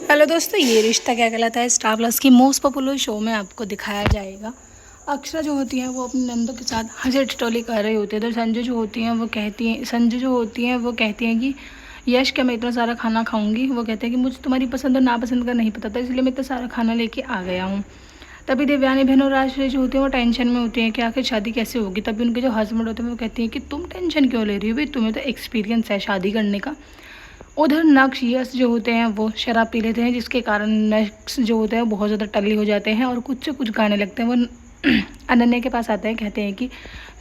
Hello दोस्तों, ये रिश्ता क्या कहलाता है स्टार प्लस की मोस्ट पॉपुलर शो में आपको दिखाया जाएगा। अक्षरा जो होती है वो अपनी नंदों के साथ हंसी ठिठोली कर रही होती है, तो संजू जो होती हैं वो कहती हैं कि यश क्या मैं इतना सारा खाना खाऊंगी। वो कहते हैं कि मुझे तुम्हारी पसंद और नापसंद का नहीं पता था, इसलिए मैं इतना सारा खाना लेके आ गया हूँ। तभी देवयानी बहन और राजश्री जो होती है वो टेंशन में होती हैं कि आखिर शादी कैसे होगी। तभी उनके जो हस्बैंड होते हैं वो कहती हैं कि तुम टेंशन क्यों ले रही हो भाई, तुम्हें तो एक्सपीरियंस है शादी करने का। उधर नक्श यश जो होते हैं वो शराब पी लेते हैं, जिसके कारण नक्श जो होते हैं बहुत ज़्यादा टल्ली हो जाते हैं और कुछ से कुछ गाने लगते हैं। वो अनन्या के पास आते हैं, कहते हैं कि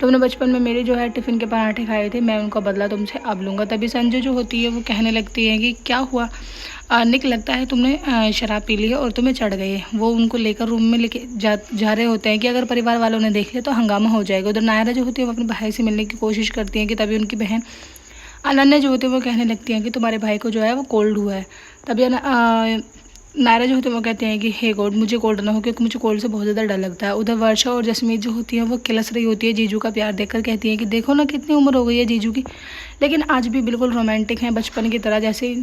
तुमने बचपन में मेरे जो है टिफ़िन के पराठे खाए थे, मैं उनका बदला तुमसे अब लूँगा। तभी संजू जो होती है वो कहने लगती है कि क्या हुआ निक, लगता है तुमने शराब पी ली है और तुम्हें चढ़ गई है। वो उनको लेकर रूम में लेके जा रहे होते हैं कि अगर परिवार वालों ने देख लिया तो हंगामा हो जाएगा। उधर नायरा जो होती है वो अपने भाई से मिलने की कोशिश करती है कि तभी उनकी बहन अनन्या जो होती है वो कहने लगती हैं कि तुम्हारे भाई को जो है वो कोल्ड हुआ है। तभी नायरा जो होते हैं वो कहते हैं कि हे गॉड मुझे कोल्ड ना हो, क्योंकि मुझे कोल्ड से बहुत ज़्यादा डर लगता है। उधर वर्षा और जसमीत जो होती है वो किलस रही होती है जीजू का प्यार देखकर, कहती है कि देखो ना कितनी उम्र हो गई है जीजू की, लेकिन आज भी बिल्कुल रोमांटिक हैं बचपन की तरह। जैसे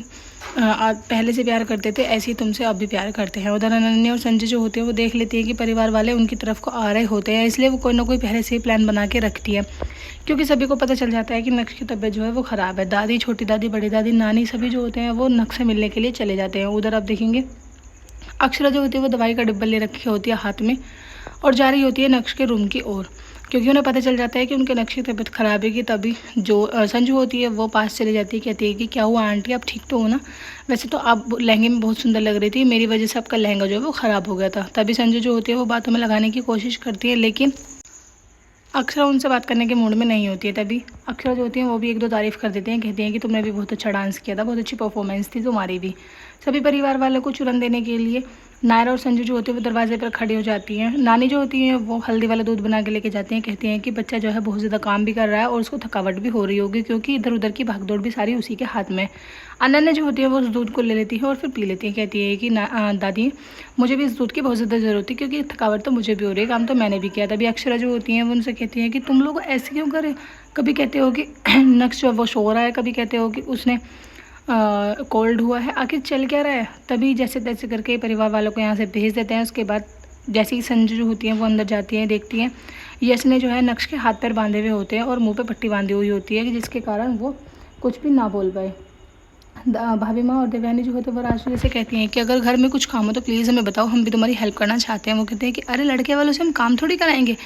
पहले से प्यार करते थे ऐसे ही तुमसे अब भी प्यार करते हैं। उधर अनन्या और संजय जो होते हैं वो देख लेती है कि परिवार वाले उनकी तरफ को आ रहे होते हैं, इसलिए वो कोई ना कोई पहले से ही प्लान बना के रखती है, क्योंकि सभी को पता चल जाता है कि नक्श की तबीयत जो है वो ख़राब है। दादी, छोटी दादी, बड़ी दादी, नानी सभी जो होते हैं वो नक्श से मिलने के लिए चले जाते हैं। उधर आप देखेंगे अक्षरा जो होती है वो दवाई का डिब्बा ले रखी होती है हाथ में और जा रही होती है नक्श के रूम की ओर, क्योंकि उन्हें पता चल जाता है कि उनके नक्श की तबीयत ख़राब है। कि तभी जो संजू होती है वो पास चली जाती है, कहती है कि क्या हुआ आंटी, आप ठीक तो हो ना? वैसे तो आप लहंगे में बहुत सुंदर लग रही थी, मेरी वजह से आपका लहंगा जो है वो ख़राब हो गया था। तभी संजू जो होती है वो बातों में लगाने की कोशिश करती है, लेकिन अक्षरा उनसे बात करने के मूड में नहीं होती है। तभी अक्षरा जो होती हैं वो भी एक दो तारीफ़ कर देती हैं, कहती हैं कि तुमने भी बहुत अच्छा डांस किया था, बहुत अच्छी परफॉर्मेंस थी तुम्हारी भी। सभी परिवार वालों को चुरन देने के लिए नायरा और संजू जो होती है वो दरवाजे पर खड़ी हो जाती हैं। नानी जो होती हैं वो हल्दी वाला दूध बना के लेके जाती हैं, कहती हैं कि बच्चा जो है बहुत ज़्यादा काम भी कर रहा है और उसको थकावट भी हो रही होगी, क्योंकि इधर उधर की भागदौड़ भी सारी उसी के हाथ में। अनन्या जो होती है वो उस दूध को ले लेती है और फिर पी लेती है, कहती है कि दादी मुझे भी इस दूध की बहुत ज़्यादा ज़रूरत है, क्योंकि थकावट तो मुझे भी हो रही है, काम तो मैंने भी किया। तभी अक्षरा जो होती हैं वो उनसे कहती हैं कि तुम लोग ऐसे क्यों करें, कभी कहते हो कि नक्श जो वो सो रहा है, कभी कहते हो कि उसने कोल्ड हुआ है, आखिर चल क्या रहा है। तभी जैसे तैसे करके परिवार वालों को यहाँ से भेज देते हैं। उसके बाद जैसे ही संजू जो होती हैं वो अंदर जाती हैं, देखती हैं यश ने जो है नक्श के हाथ पैर बांधे हुए होते हैं और मुंह पे पट्टी बांधी हुई होती है, कि जिसके कारण वो कुछ भी ना बोल पाए। भाभी माँ और देवयानी जो होते हैं वो राजश्री से कहती हैं कि अगर घर में कुछ काम हो तो प्लीज़ हमें बताओ, हम भी तुम्हारी हेल्प करना चाहते हैं। वो कहते हैं कि अरे लड़के वालों से हम काम थोड़ी कराएंगे।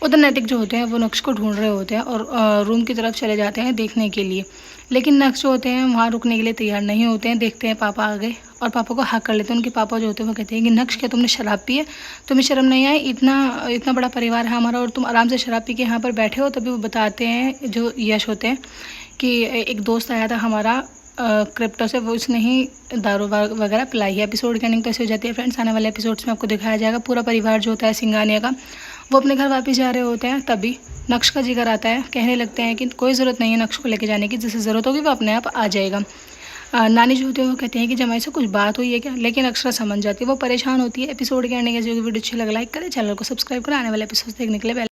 उधर नैतिक जो होते हैं वो नक्श को ढूंढ रहे होते हैं और रूम की तरफ चले जाते हैं देखने के लिए, लेकिन नक्श जो होते हैं वहाँ रुकने के लिए तैयार नहीं होते हैं। देखते हैं पापा आ गए और पापा को हक कर लेते हैं। उनके पापा जो होते हैं वो कहते हैं कि नक्श क्या तुमने शराब पी है, तुम्हें शर्म नहीं आई? इतना इतना बड़ा परिवार है हमारा और तुम आराम से शराब पी के यहाँ पर बैठे हो। तभी वो बताते हैं जो यश होते हैं कि एक दोस्त आया था हमारा क्रिप्टो से, वो उसने ही दारू वगैरह पिलाई है। एपिसोड की एंडिंग तो ऐसे हो जाती है फ्रेंड्स। आने वाले एपिसोड्स में आपको दिखाया जाएगा पूरा परिवार जो होता है सिंघानिया का वो अपने घर वापस जा रहे होते हैं। तभी नक्श का जिक्र आता है, कहने लगते हैं कि कोई ज़रूरत नहीं है नक्श को लेके जाने की, जिसे ज़रूरत होगी वो अपने आप आ जाएगा। नानी जो होती है वो कहते हैं कि जमाई से कुछ बात हुई है क्या, लेकिन अक्षरा समझ जाती है, वो परेशान होती है। एपिसोड के एंडिंग जो वीडियो अच्छी लगा लाइक करें, चैनल को सब्सक्राइब करें, आने वाले एपिसोड देखने के लिए।